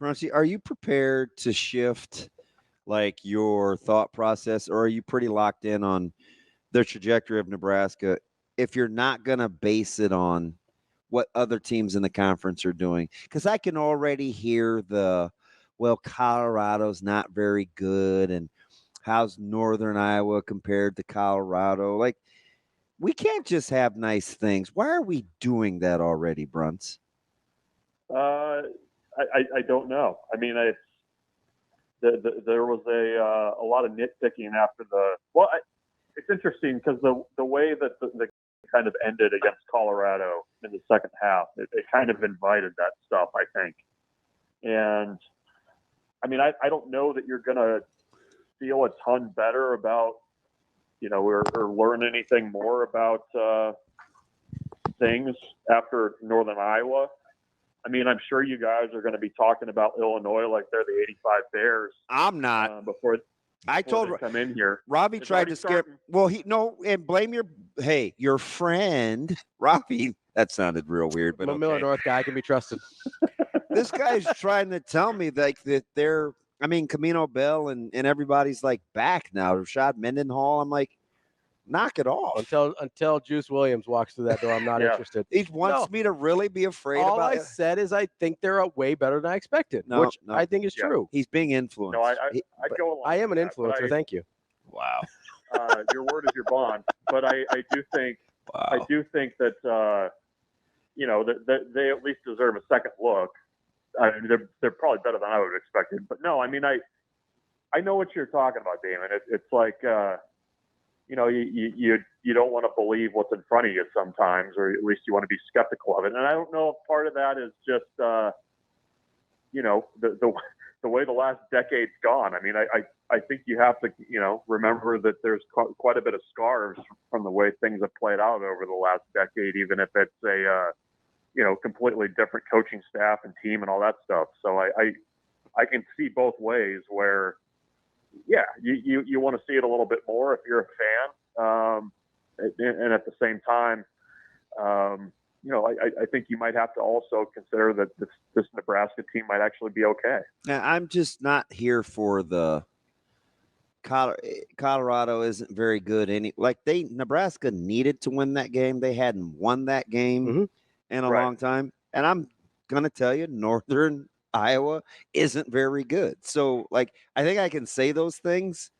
Bruntz, are you prepared to shift like your thought process, or are you pretty locked in on the trajectory of Nebraska if you're not going to base it on what other teams in the conference are doing? Because I can already hear Colorado's not very good, and how's Northern Iowa compared to Colorado? Like, we can't just have nice things. Why are we doing that already, Bruntz? I don't know. I mean, there was a lot of nitpicking after it's interesting because the way that the kind of ended against Colorado in the second half, it kind of invited that stuff, I think. And I mean, I don't know that you're going to feel a ton better about, or learn anything more about things after Northern Iowa. I mean, I'm sure you guys are going to be talking about Illinois like they're the '85 Bears. I'm not. Before I told they come in here. Robbie tried to scare. Well, and blame your friend Robbie. That sounded real weird, but I'm a Miller North guy, can be trusted. This guy's trying to tell me that they're. I mean, Camino Bell and everybody's like back now. Rashad Mendenhall. I'm like, knock it off. Until Juice Williams walks through that door, I'm not interested. He wants me to really be afraid All about I it. said is I think they're way better than I expected, which I think is true. He's being influenced. No, I go along. I am an influencer. Thank you. Wow. Your word is your bond. But I do think that that they at least deserve a second look. I mean, they're probably better than I would have expected. But no, I mean, I know what you're talking about, Damon. It's like you don't want to believe what's in front of you sometimes, or at least you want to be skeptical of it. And I don't know if part of that is just the way the last decade's gone. I mean, I think you have to remember that there's quite a bit of scars from the way things have played out over the last decade, even if it's a completely different coaching staff and team and all that stuff. So I can see both ways where, you want to see it a little bit more if you're a fan. And at the same time, I think you might have to also consider that this Nebraska team might actually be okay. Now, I'm just not here for the Colorado isn't very good. Nebraska needed to win that game. They hadn't won that game in a long time. And I'm going to tell you, Northern Iowa isn't very good. So, I think I can say those things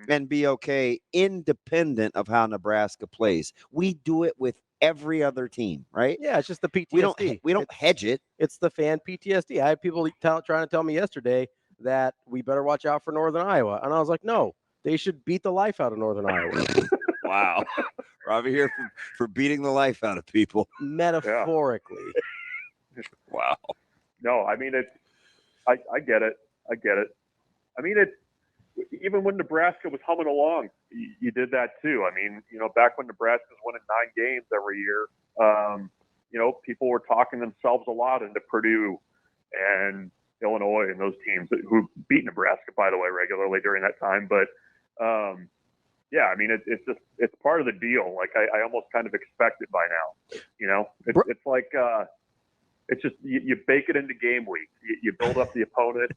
and be okay, independent of how Nebraska plays. We do it with every other team, right? Yeah, it's just the PTSD. We don't hedge it. It's the fan PTSD. I had people trying to tell me yesterday that we better watch out for Northern Iowa. And I was like, no, they should beat the life out of Northern Iowa. Wow. Robbie here for beating the life out of people. Metaphorically. Wow. No, I mean, I get it. I mean, even when Nebraska was humming along, you did that too. I mean, back when Nebraska was winning 9 games every year, people were talking themselves a lot into Purdue and Illinois and those teams who beat Nebraska, by the way, regularly during that time. But, I mean, it's part of the deal. Like I almost kind of expect it by now, it's like, it's just, you bake it into game week, you build up the opponent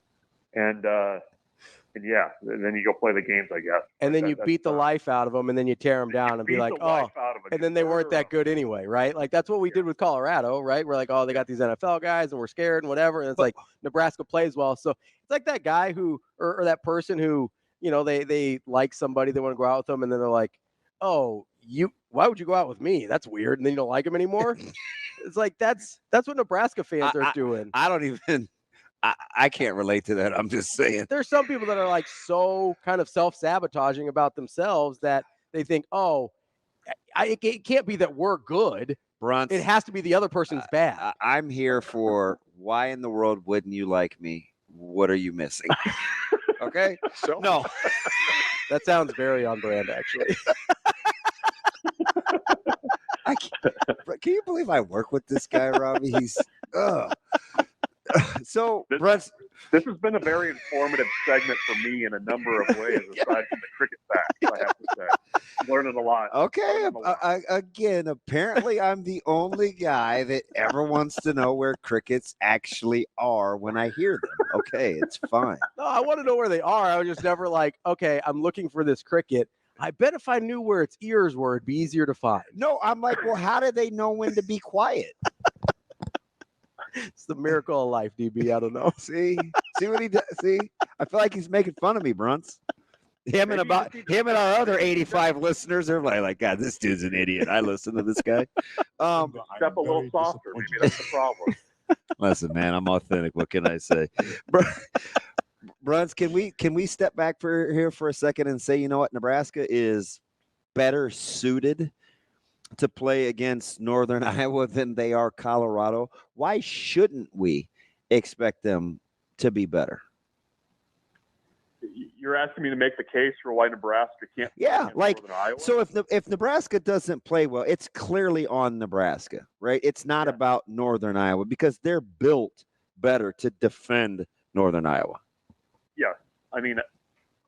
and then you go play the games, I guess. And then you beat the life out of them, and then you tear them down and be like, oh, and then they weren't that good anyway, right? Like, that's what we did with Colorado, right? We're like, oh, they got these NFL guys, and we're scared and whatever. And it's like, Nebraska plays well. So it's like that guy who, or that person who, they like somebody, they want to go out with them, and then they're like, oh, why would you go out with me? That's weird. And then you don't like them anymore. It's like, that's what Nebraska fans are doing. I don't even... I can't relate to that. I'm just saying. There's some people that are like so kind of self-sabotaging about themselves that they think, oh, it can't be that we're good. Bruntz, it has to be the other person's bad. I'm here for why in the world wouldn't you like me? What are you missing? Okay? So no. That sounds very on brand, actually. Can you believe I work with this guy, Robbie? He's So, this has been a very informative segment for me in a number of ways, aside from the cricket facts, I have to say. learning a lot. Okay. Again, apparently I'm the only guy that ever wants to know where crickets actually are when I hear them. Okay, it's fine. No, I want to know where they are. I was just never like, okay, I'm looking for this cricket. I bet if I knew where its ears were, it'd be easier to find. No, I'm like, well, how do they know when to be quiet? It's the miracle of life, DB. I don't know. See what he does. See, I feel like he's making fun of me, Bruntz. Him and our other 85 listeners are like, God, this dude's an idiot. I listen to this guy. Step a little softer. Maybe that's the problem. Listen, man, I'm authentic. What can I say? Bruntz, can we step back here for a second and say, you know what, Nebraska is better suited to play against Northern Iowa than they are Colorado? Why shouldn't we expect them to be better? You're asking me to make the case for why Nebraska can't. Yeah, like, so if Nebraska doesn't play well, it's clearly on Nebraska, right? It's not about Northern Iowa because they're built better to defend Northern Iowa. Yeah, I mean,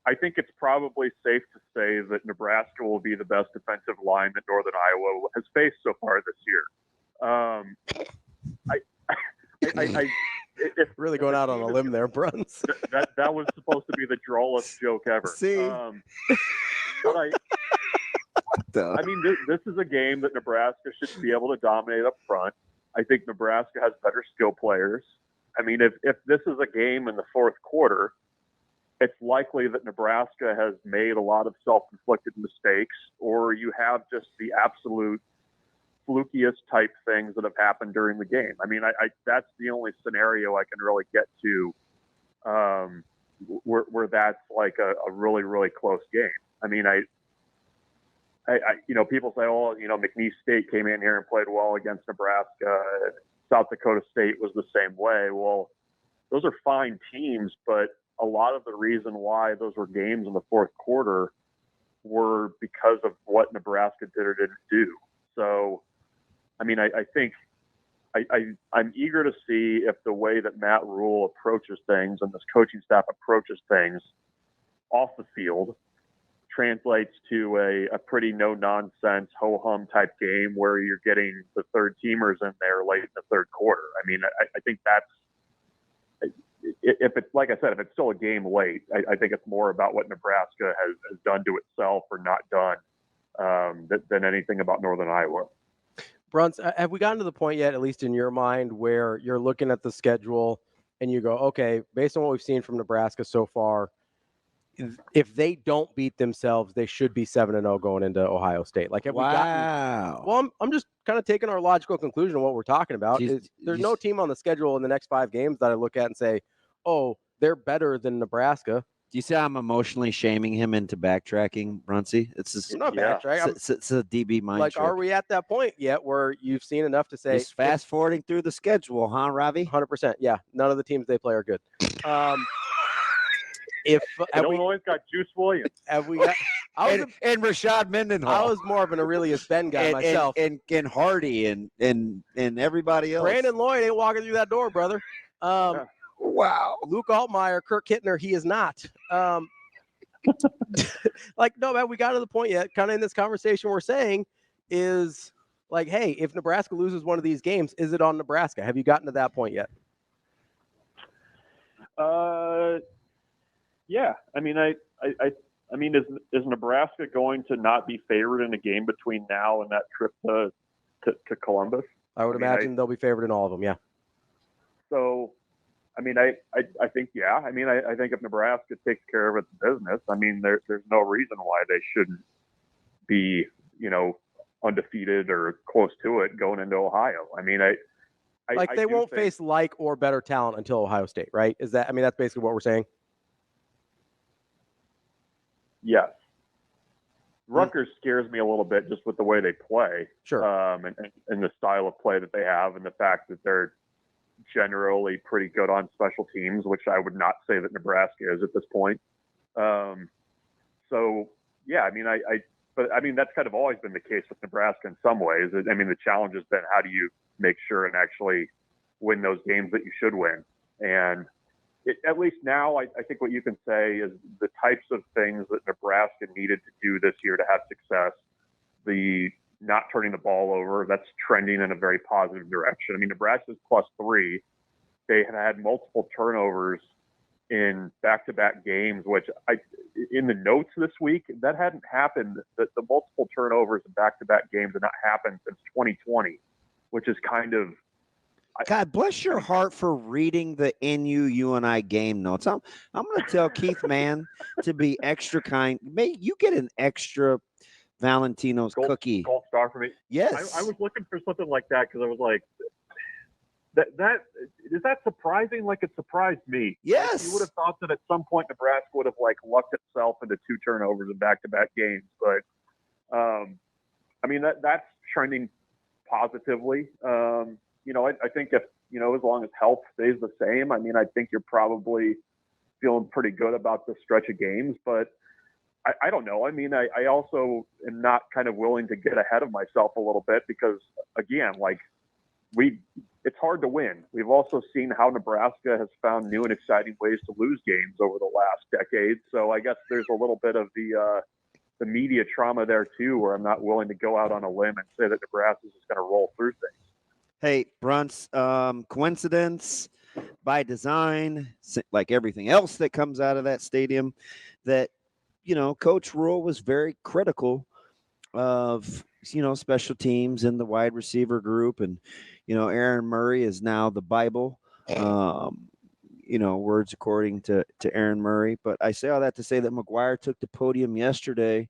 I think it's probably safe to say that Nebraska will be the best defensive line that Northern Iowa has faced so far this year. It's really going out on a limb there, Bruntz. That was supposed to be the drollest joke ever. See? But I mean, this is a game that Nebraska should be able to dominate up front. I think Nebraska has better skill players. I mean, if this is a game in the fourth quarter, it's likely that Nebraska has made a lot of self-inflicted mistakes, or you have just the absolute flukiest type things that have happened during the game. I mean, I that's the only scenario I can really get to where that's like a really, really close game. I mean, I you know, people say, oh, you know, McNeese State came in here and played well against Nebraska. South Dakota State was the same way. Well, those are fine teams, but a lot of the reason why those were games in the fourth quarter were because of what Nebraska did or didn't do. So, I mean, I think I'm eager to see if the way that Matt Rule approaches things and this coaching staff approaches things off the field translates to a pretty no-nonsense, ho-hum type game where you're getting the third teamers in there late in the third quarter. I mean, I think that's, if it's, like I said, if it's still a game late, I think it's more about what Nebraska has done to itself or not done than anything about Northern Iowa. Bruntz, have we gotten to the point yet, at least in your mind, where you're looking at the schedule and you go, okay, based on what we've seen from Nebraska so far, if they don't beat themselves, they should be 7-0 going into Ohio State. Like, have we gotten? Well, I'm just kind of taking our logical conclusion of what we're talking about. There's no team on the schedule in the next 5 games that I look at and say, oh, they're better than Nebraska. Do you see I'm emotionally shaming him into backtracking, Bruntzy? It's just, not backtracking. It's a DB mind like, trick. Are we at that point yet where you've seen enough to say? Just fast forwarding through the schedule, huh, Ravi? 100%. Yeah, none of the teams they play are good. If Illinois got Juice Williams, have we got? and Rashad Mendenhall. I was more of an Aurelius Ben guy myself, and Hardy and everybody else. Brandon Lloyd ain't walking through that door, brother. Wow. Luke Altmaier, Kirk Hittner, he is not. Like, no, man, we got to the point yet, kind of in this conversation we're saying is like, hey, if Nebraska loses one of these games, is it on Nebraska? Have you gotten to that point yet? Yeah. I mean, I mean, is Nebraska going to not be favored in a game between now and that trip to Columbus? I would imagine they'll be favored in all of them. Yeah. So, I mean, I think, yeah. I mean, I think if Nebraska takes care of its business, I mean, there's no reason why they shouldn't be, you know, undefeated or close to it going into Ohio. I mean, they won't face like or better talent until Ohio State, right? Is that? I mean, that's basically what we're saying. Yes. Rutgers scares me a little bit just with the way they play. Sure. And the style of play that they have and the fact that they're generally pretty good on special teams, which I would not say that Nebraska is at this point. So, yeah, I mean, but I mean, that's kind of always been the case with Nebraska in some ways. I mean, the challenge has been how do you make sure and actually win those games that you should win? And at least now, I think what you can say is the types of things that Nebraska needed to do this year to have success, the not turning the ball over, that's trending in a very positive direction. I mean, Nebraska's +3. They have had multiple turnovers in back-to-back games, which in the notes this week, that hadn't happened. The multiple turnovers in back-to-back games had not happened since 2020, which is kind of. God bless your heart for reading the UNI game notes. I'm going to tell Keith Mann to be extra kind. May you get an extra Valentino's cookie. Gold star for me. Yes. I was looking for something like that because I was like, that is that surprising? Like, it surprised me. Yes. Like, you would have thought that at some point Nebraska would have like lucked itself into 2 turnovers in back-to-back games, but I mean that's trending positively. I think if as long as health stays the same, I mean I think you're probably feeling pretty good about this stretch of games, but I don't know. I mean, I also am not kind of willing to get ahead of myself a little bit because, again, like it's hard to win. We've also seen how Nebraska has found new and exciting ways to lose games over the last decade. So I guess there's a little bit of the media trauma there too, where I'm not willing to go out on a limb and say that Nebraska is just going to roll through things. Hey, Bruntz, coincidence by design, like everything else that comes out of that stadium, that Coach Rule was very critical of, special teams and the wide receiver group. And, Aaron Murray is now the Bible, words according to Aaron Murray. But I say all that to say that McGuire took the podium yesterday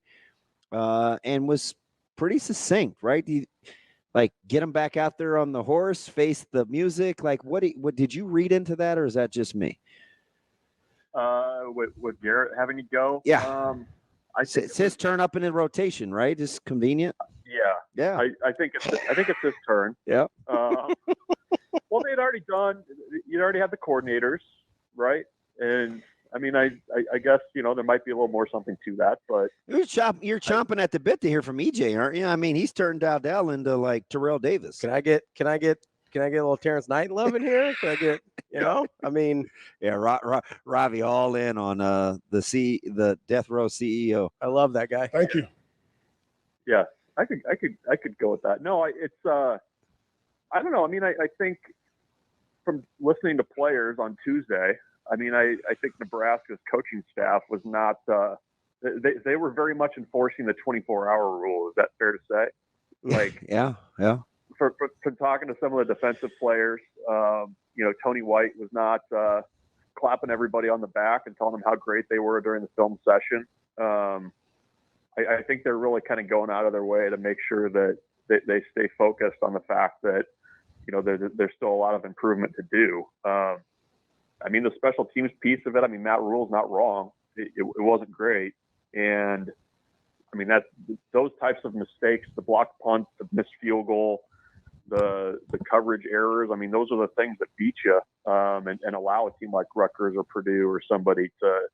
and was pretty succinct, right? Get him back out there on the horse, face the music. Like, what did you read into that, or is that just me? With Garrett having to go, yeah. It's his turn up in the rotation, right? Just convenient. Yeah. I think it's his turn. Yeah. Well, you'd already had the coordinators, right? And I mean, I guess there might be a little more something to that, but you're chomping at the bit to hear from EJ, aren't you? I mean, he's turned Dowdell into like Terrell Davis. Can I get a little Terrence Knight love in here? Can I get, I mean, yeah, Ravi all in on the Death Row CEO. I love that guy. Thank you. Yeah, I could go with that. No, it's I don't know. I mean, I think from listening to players on Tuesday, I mean, I think Nebraska's coaching staff was not they were very much enforcing the 24-hour rule. Is that fair to say? Like, yeah. For talking to some of the defensive players, Tony White was not clapping everybody on the back and telling them how great they were during the film session. I think they're really kind of going out of their way to make sure that they stay focused on the fact that, there's still a lot of improvement to do. I mean, the special teams piece of it, I mean, Matt Rule's not wrong. It wasn't great. And I mean, those types of mistakes, the block punt, the missed field goal, the coverage errors. I mean, those are the things that beat you and allow a team like Rutgers or Purdue or somebody to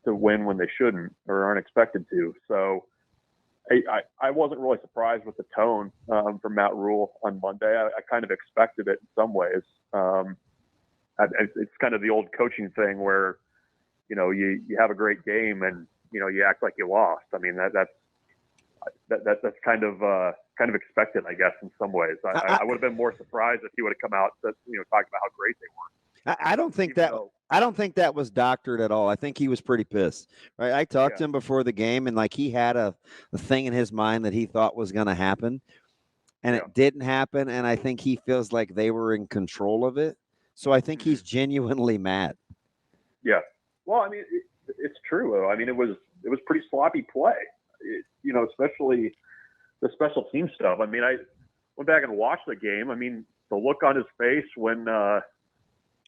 win when they shouldn't or aren't expected to. So I wasn't really surprised with the tone from Matt Rule on Monday. I kind of expected it in some ways. It's kind of the old coaching thing where, you have a great game and, you act like you lost. I mean, that's kind of expected, I guess, in some ways. I would have been more surprised if he would have come out talking about how great they were. I don't think that was doctored at all. I think he was pretty pissed. Right? I talked to him before the game, and like he had a thing in his mind that he thought was going to happen, and it didn't happen. And I think he feels like they were in control of it. So I think he's genuinely mad. Yeah. Well, I mean, it's true though. I mean, it was pretty sloppy play. Especially the special team stuff. I mean, I went back and watched the game. I mean, the look on his face when the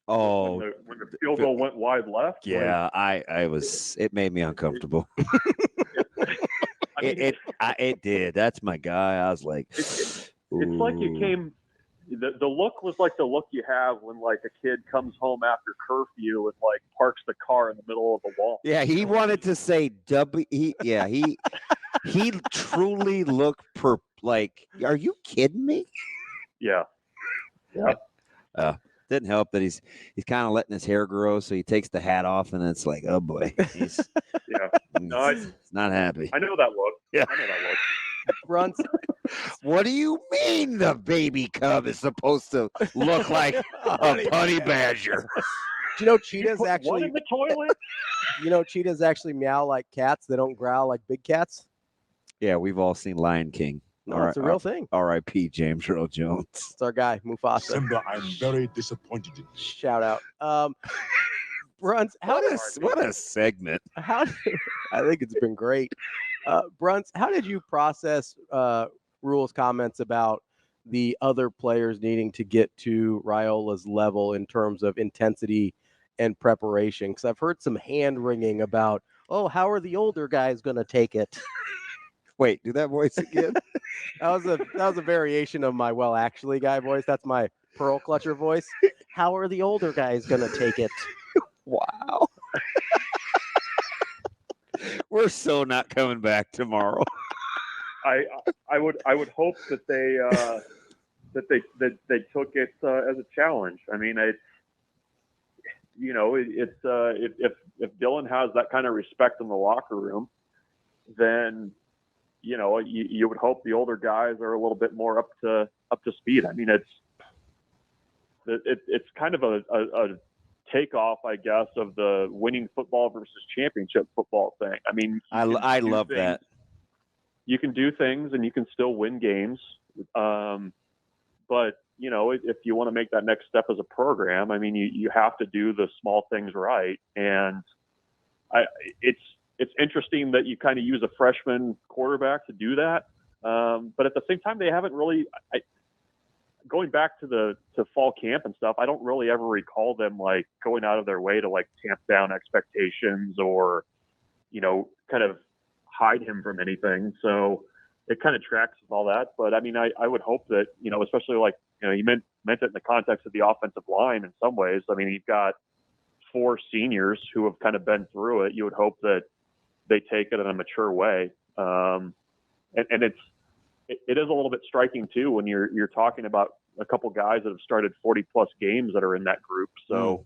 field goal went wide left. Yeah, I was. It made me uncomfortable. It did. That's my guy. I was like, it's like you came. The look was like the look you have when like a kid comes home after curfew and like parks the car in the middle of the wall. Yeah, he wanted to say W. He truly looked like, are you kidding me? Yeah. Didn't help that he's kind of letting his hair grow, so he takes the hat off, and it's like, oh boy, he's not happy. I know that look. Yeah, I know that look. Bruntz. What do you mean the baby cub is supposed to look like a honey badger? Do you know cheetahs actually? What in the toilet? You know cheetahs actually meow like cats. They don't growl like big cats. Yeah, we've all seen Lion King. No, it's a real thing. R.I.P. James Earl Jones. It's our guy, Mufasa. Simba, I'm very disappointed in you. Shout out. Bruntz, what a segment. I think it's been great. Bruntz, how did you process Rule's comments about the other players needing to get to Raiola's level in terms of intensity and preparation? Because I've heard some hand-wringing about, how are the older guys going to take it? Wait, do that voice again? that was a variation of my actually guy voice. That's my pearl clutcher voice. How are the older guys going to take it? Wow. We're so not coming back tomorrow. I would hope that they took it as a challenge. I mean, if Dylan has that kind of respect in the locker room, then you would hope the older guys are a little bit more up to speed. I mean, it's kind of a takeoff, I guess, of the winning football versus championship football thing. I mean, I love that. You can do things and you can still win games. But, if you want to make that next step as a program, I mean, you have to do the small things right. And it's interesting that you kind of use a freshman quarterback to do that. But at the same time, they haven't really going back to fall camp and stuff. I don't really ever recall them like going out of their way to like tamp down expectations or, kind of hide him from anything. So it kind of tracks with all that. But I mean, I would hope that, especially like, you meant it in the context of the offensive line in some ways. I mean, you've got 4 seniors who have kind of been through it. You would hope that they take it in a mature way. And it is a little bit striking too, when you're talking about a couple guys that have started 40 plus games that are in that group. So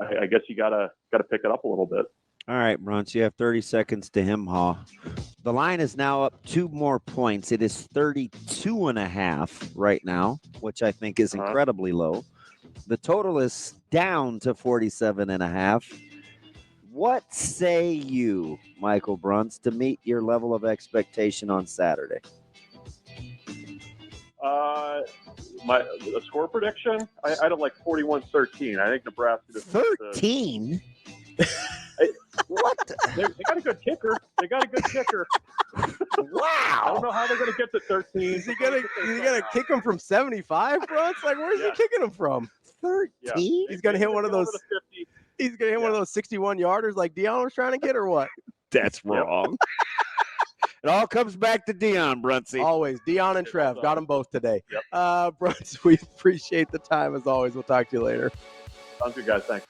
I guess you gotta pick it up a little bit. All right, Bruntz, you have 30 seconds to hem-haw. The line is now up 2 more points. It is 32.5 right now, which I think is incredibly low. The total is down to 47.5. What say you, Michael Bruntz, to meet your level of expectation on Saturday? The score prediction, I'd have like 41-13. I think Nebraska just 13. What? They got a good kicker. Wow. I don't know how they're going to get to 13. Is he gonna kick him from 75, Bruntz? Like, where's he kicking him from? 13. Yeah. He's gonna hit one of those. He's gonna hit one of those 61-yarders like Deion was trying to get, or what? That's wrong. It all comes back to Deion, Bruntz. Always. Deion and Trev. Got them both today. Yep. Bruntz, we appreciate the time as always. We'll talk to you later. Sounds good, guys. Thanks.